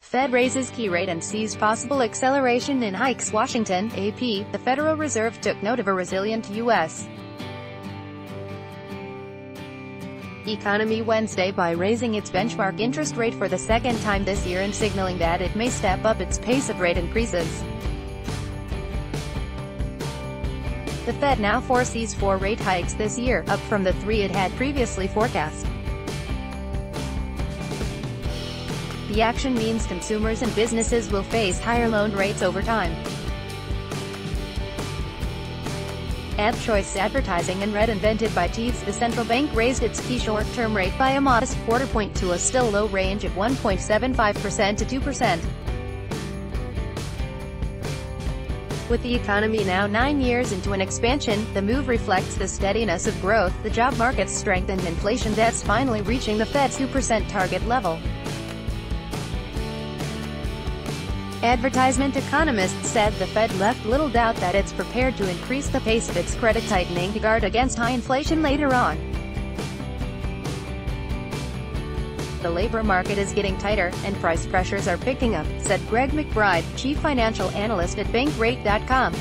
Fed raises key rate and sees possible acceleration in hikes. Washington, AP, the Federal Reserve took note of a resilient U.S. economy Wednesday by raising its benchmark interest rate for the second time this year and signaling that it may step up its pace of rate increases. The Fed now foresees 4 rate hikes this year, up from the 3 it had previously forecast. The action means consumers and businesses will face higher loan rates over time. Ad Choice Advertising and Red invented by Teaves, the central bank raised its key short-term rate by a modest quarter point to a still low range of 1.75% to 2%. With the economy now 9 years into an expansion, the move reflects the steadiness of growth, the job market's strength and inflation that's finally reaching the Fed's 2% target level. Advertisement economists said the Fed left little doubt that it's prepared to increase the pace of its credit tightening to guard against high inflation later on. The labor market is getting tighter, and price pressures are picking up, said Greg McBride, chief financial analyst at Bankrate.com.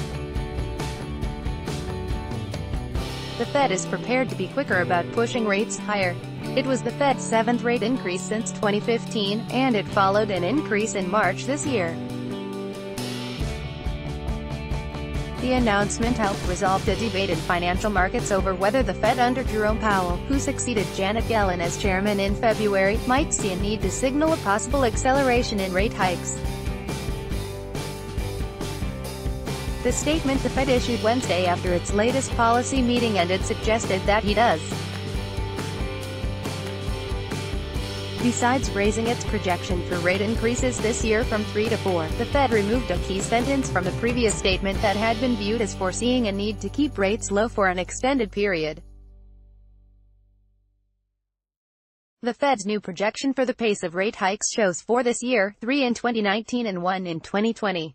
The Fed is prepared to be quicker about pushing rates higher. It was the Fed's 7th rate increase since 2015, and it followed an increase in March this year. The announcement helped resolve the debate in financial markets over whether the Fed under Jerome Powell, who succeeded Janet Yellen as chairman in February, might see a need to signal a possible acceleration in rate hikes. The statement the Fed issued Wednesday after its latest policy meeting ended suggested that he does. Besides raising its projection for rate increases this year from 3 to 4, the Fed removed a key sentence from the previous statement that had been viewed as foreseeing a need to keep rates low for an extended period. The Fed's new projection for the pace of rate hikes shows 4 this year, 3 in 2019 and 1 in 2020.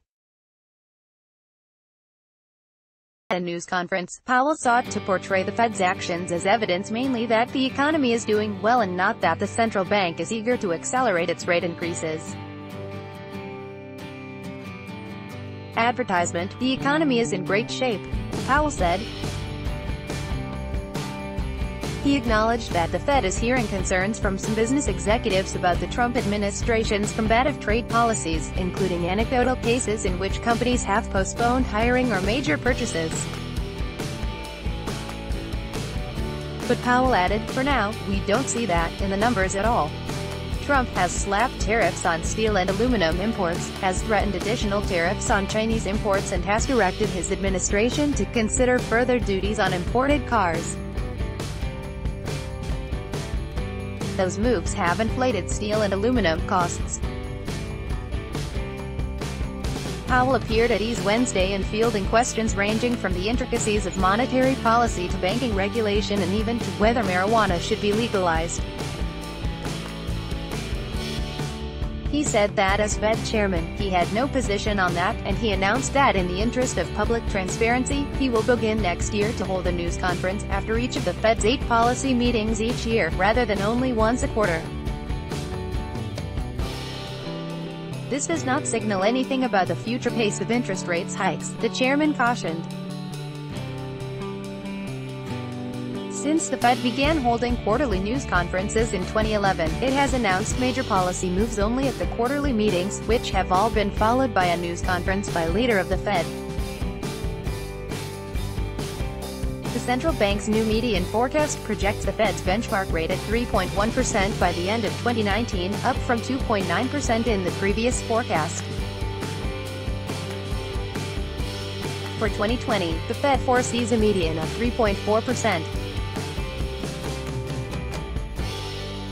At a news conference, Powell sought to portray the Fed's actions as evidence mainly that the economy is doing well and not that the central bank is eager to accelerate its rate increases. Advertisement: the economy is in great shape, Powell said. He acknowledged that the Fed is hearing concerns from some business executives about the Trump administration's combative trade policies, including anecdotal cases in which companies have postponed hiring or major purchases. But Powell added, "For now, we don't see that in the numbers at all." Trump has slapped tariffs on steel and aluminum imports, has threatened additional tariffs on Chinese imports and has directed his administration to consider further duties on imported cars. Those moves have inflated steel and aluminum costs. Powell appeared at ease Wednesday in fielding questions ranging from the intricacies of monetary policy to banking regulation and even to whether marijuana should be legalized. He said that as Fed chairman, he had no position on that, and he announced that in the interest of public transparency, he will begin next year to hold a news conference after each of the Fed's 8 policy meetings each year, rather than only once a quarter. This does not signal anything about the future pace of interest rates hikes, the chairman cautioned. Since the Fed began holding quarterly news conferences in 2011, it has announced major policy moves only at the quarterly meetings, which have all been followed by a news conference by a leader of the Fed. The central bank's new median forecast projects the Fed's benchmark rate at 3.1% by the end of 2019, up from 2.9% in the previous forecast. For 2020, the Fed foresees a median of 3.4%.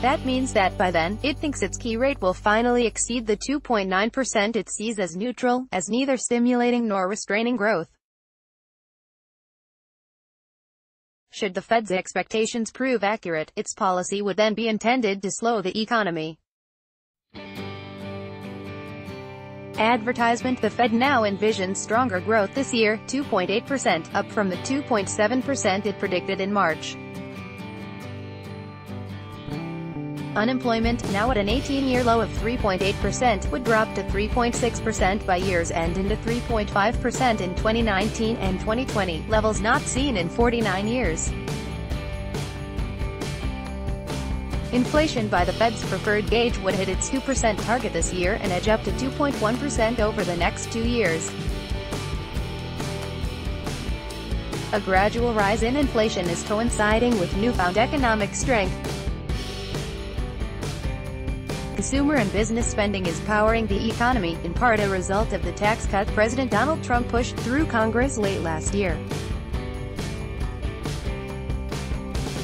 That means that by then, it thinks its key rate will finally exceed the 2.9% it sees as neutral, as neither stimulating nor restraining growth. Should the Fed's expectations prove accurate, its policy would then be intended to slow the economy. Advertisement: the Fed now envisions stronger growth this year, 2.8%, up from the 2.7% it predicted in March. Unemployment, now at an 18-year low of 3.8%, would drop to 3.6% by year's end and to 3.5% in 2019 and 2020, levels not seen in 49 years. Inflation by the Fed's preferred gauge would hit its 2% target this year and edge up to 2.1% over the next 2 years. A gradual rise in inflation is coinciding with newfound economic strength. Consumer and business spending is powering the economy, in part a result of the tax cut President Donald Trump pushed through Congress late last year.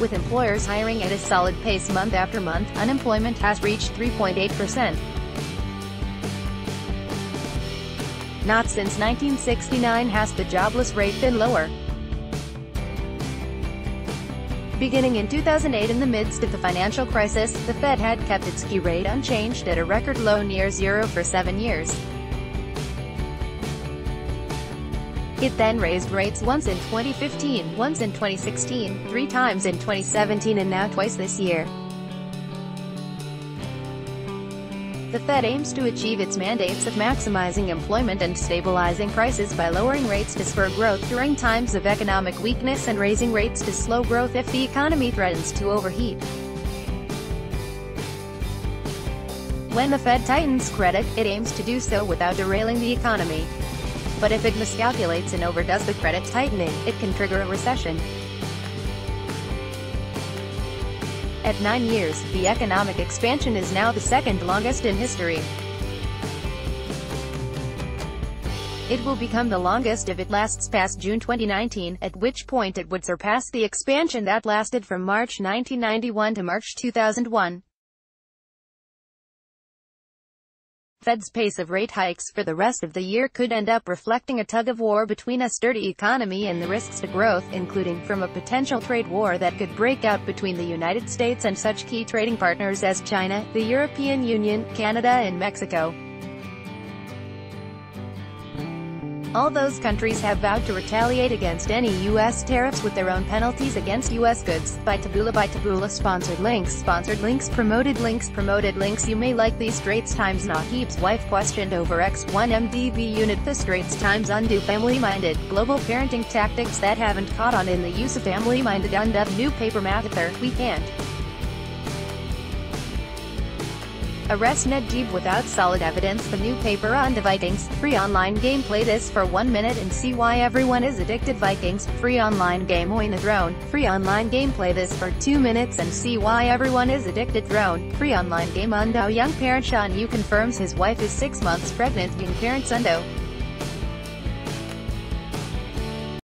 With employers hiring at a solid pace month after month, unemployment has reached 3.8%. Not since 1969 has the jobless rate been lower. Beginning in 2008, in the midst of the financial crisis, the Fed had kept its key rate unchanged at a record low near zero for 7 years. It then raised rates once in 2015, once in 2016, 3 times in 2017 and now twice this year. The Fed aims to achieve its mandates of maximizing employment and stabilizing prices by lowering rates to spur growth during times of economic weakness and raising rates to slow growth if the economy threatens to overheat. When the Fed tightens credit, it aims to do so without derailing the economy. But if it miscalculates and overdoes the credit tightening, it can trigger a recession. At 9 years, the economic expansion is now the second longest in history. It will become the longest if it lasts past June 2019, at which point it would surpass the expansion that lasted from March 1991 to March 2001. Fed's pace of rate hikes for the rest of the year could end up reflecting a tug-of-war between a sturdy economy and the risks to growth, including from a potential trade war that could break out between the United States and such key trading partners as China, the European Union, Canada and Mexico. All those countries have vowed to retaliate against any U.S. tariffs with their own penalties against U.S. goods. By Taboola sponsored links, promoted links. You may like these. Straits Times. Nahib's wife questioned over X1MDB unit. The Straits Times undo family-minded, global parenting tactics that haven't caught on in the use of family-minded undubbed new paper Mahathir, we can't. Arrest Najib without solid evidence. The new paper on the Vikings. Free online game. Play this for 1 minute and see why everyone is addicted. Vikings. Free online game. Oin the Drone. Free online game. Play this for 2 minutes and see why everyone is addicted. Drone. Free online game. Undo. Young parent Sean Yu confirms his wife is 6 months pregnant. Young parent Undo.